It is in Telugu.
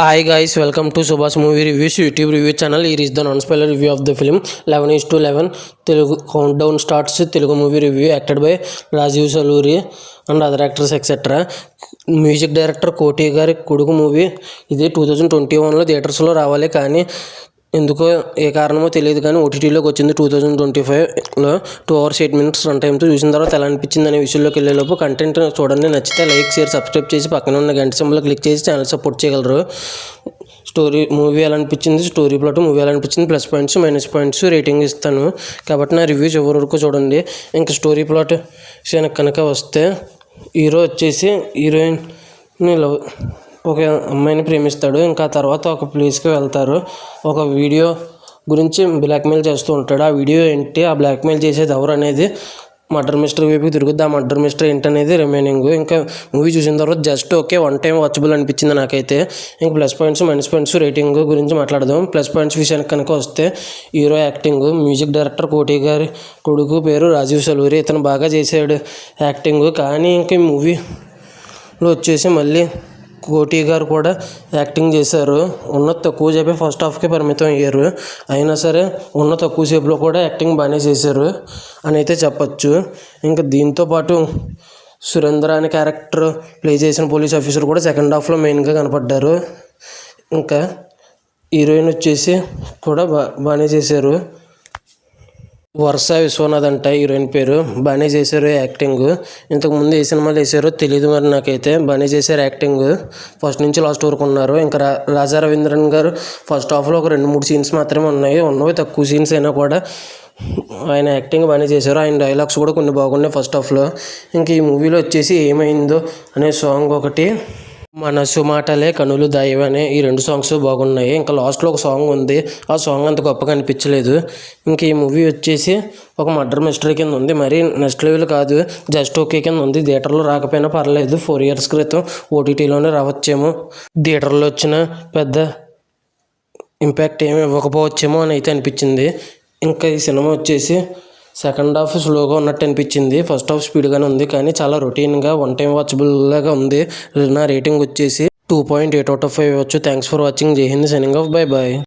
Hi guys, welcome to Subhash Movie Reviews YouTube review channel. Here is the non-spoiler review of the film 11:11 Telugu countdown starts. Telugu movie review acted by Rajiv Saluri and other actors etc. Music director కోటి గారి కొడుకు మూవీ ఇది 2021లో థియేటర్స్లో రావాలి కానీ ఎందుకో ఏ కారణమో తెలియదు కానీ ఓటీటీలోకి వచ్చింది 2025లో 2 hours 8 minutes రన్ టైంతో. చూసిన తర్వాత ఎలా అనిపించింది అనే విషయంలోకి వెళ్ళేలోపు కంటెంట్ చూడండి, నచ్చితే లైక్ షేర్ సబ్స్క్రైబ్ చేసి పక్కన ఉన్న గంట సింబల్ క్లిక్ చేసి ఛానల్ సపోర్ట్ చేయగలరు. మూవీ ఎలా అనిపించింది, స్టోరీ ప్లాట్ మూవీ ఎలా అనిపించింది, plus points minus points rating ఇస్తాను కాబట్టి నా రివ్యూ చివరి వరకు చూడండి. ఇంకా స్టోరీ ప్లాట్ విషయానికి కనుక వస్తే హీరో వచ్చేసి హీరోయిన్ని ఒక అమ్మాయిని ప్రేమిస్తాడు. ఇంకా తర్వాత ఒక ప్లేస్కి వెళ్తారు. ఒక వీడియో గురించి బ్లాక్మెయిల్ చేస్తూ ఉంటాడు. ఆ వీడియో ఏంటి, ఆ బ్లాక్మెయిల్ చేసేది ఎవరు అనేది మర్డర్ మిస్టరీ వైపు తిరుగుద్ది. ఆ మర్డర్ మిస్టరీ ఏంటనేది రిమైనింగ్. ఇంకా మూవీ చూసిన తర్వాత just okay, one time watchable అనిపించింది నాకైతే. ఇంకా plus points minus points rating గురించి మాట్లాడదాం. ప్లస్ పాయింట్స్ విషయానికి కనుక వస్తే హీరో యాక్టింగ్, మ్యూజిక్ డైరెక్టర్ కోటి గారి కొడుకు పేరు రాజీవ్ సలూరి, ఇతను బాగా చేశాడు యాక్టింగ్. కానీ ఇంక ఈ మూవీలో వచ్చేసి మళ్ళీ కోటి గారు కూడా యాక్టింగ్ చేశారు. ఉన్న తక్కువ సేపే ఫస్ట్ హాఫ్కి పరిమితం అయ్యారు, అయినా సరే ఉన్న తక్కువ సేపులో కూడా యాక్టింగ్ బాగానే చేశారు అని అయితే చెప్పచ్చు. ఇంకా దీంతోపాటు సురేంద్ర అనే క్యారెక్టర్ ప్లే చేసిన పోలీస్ ఆఫీసర్ కూడా సెకండ్ హాఫ్లో మెయిన్గా కనపడ్డారు. ఇంకా హీరోయిన్ వచ్చేసి కూడా బాగానే చేశారు. వర్ష విశ్వనాథ్ అంట హీరోయిన్ పేరు. బాగానే చేశారు యాక్టింగ్. ఇంతకుముందు ఏ సినిమాలు వేసారో తెలియదు మరి నాకైతే. బాగానే చేశారు యాక్టింగ్, ఫస్ట్ నుంచి లాస్ట్ వరకు ఉన్నారు. ఇంకా రాజా రవీంద్రన్ గారు ఫస్ట్ హాఫ్లో ఒక 2-3 సీన్స్ మాత్రమే ఉన్నవి తక్కువ సీన్స్ అయినా కూడా ఆయన యాక్టింగ్ బాగానే చేశారు. ఆయన డైలాగ్స్ కూడా కొన్ని బాగున్నాయి ఫస్ట్ హాఫ్లో. ఇంక ఈ మూవీలో వచ్చేసి ఏమైందో అనే సాంగ్ ఒకటి, మనసు మాటలే కనులు దాయవనే, ఈ 2 సాంగ్స్ బాగున్నాయి. ఇంకా లాస్ట్లో ఒక సాంగ్ ఉంది, ఆ సాంగ్ అంత గొప్పగా అనిపించలేదు. ఇంక ఈ మూవీ వచ్చేసి ఒక మర్డర్ మిస్టరీ కింద ఉంది, మరీ నెక్స్ట్ లెవెల్ కాదు, జస్ట్ ఓకే కింద ఉంది. థియేటర్లో రాకపోయినా పర్లేదు, 4 years క్రితం ఓటీటీలోనే రావచ్చేమో, థియేటర్లో వచ్చిన పెద్ద ఇంపాక్ట్ ఏమి ఇవ్వకపోవచ్చేమో అని అయితే అనిపించింది. ఇంకా ఈ సినిమా వచ్చేసి సెకండ్ హాఫ్ స్లోగా ఉన్నట్టు అనిపించింది, ఫస్ట్ హాఫ్ స్పీడ్గానే ఉంది. కానీ చాలా రొటీన్గా వన్ టైం వాచబుల్ లాగా ఉంది. నా రేటింగ్ వచ్చేసి 2.8 out of 5 ఇవ్వచ్చు. Thanks for watching. జై హింద్, సైనింగ్ ఆఫ్, బై బాయ్.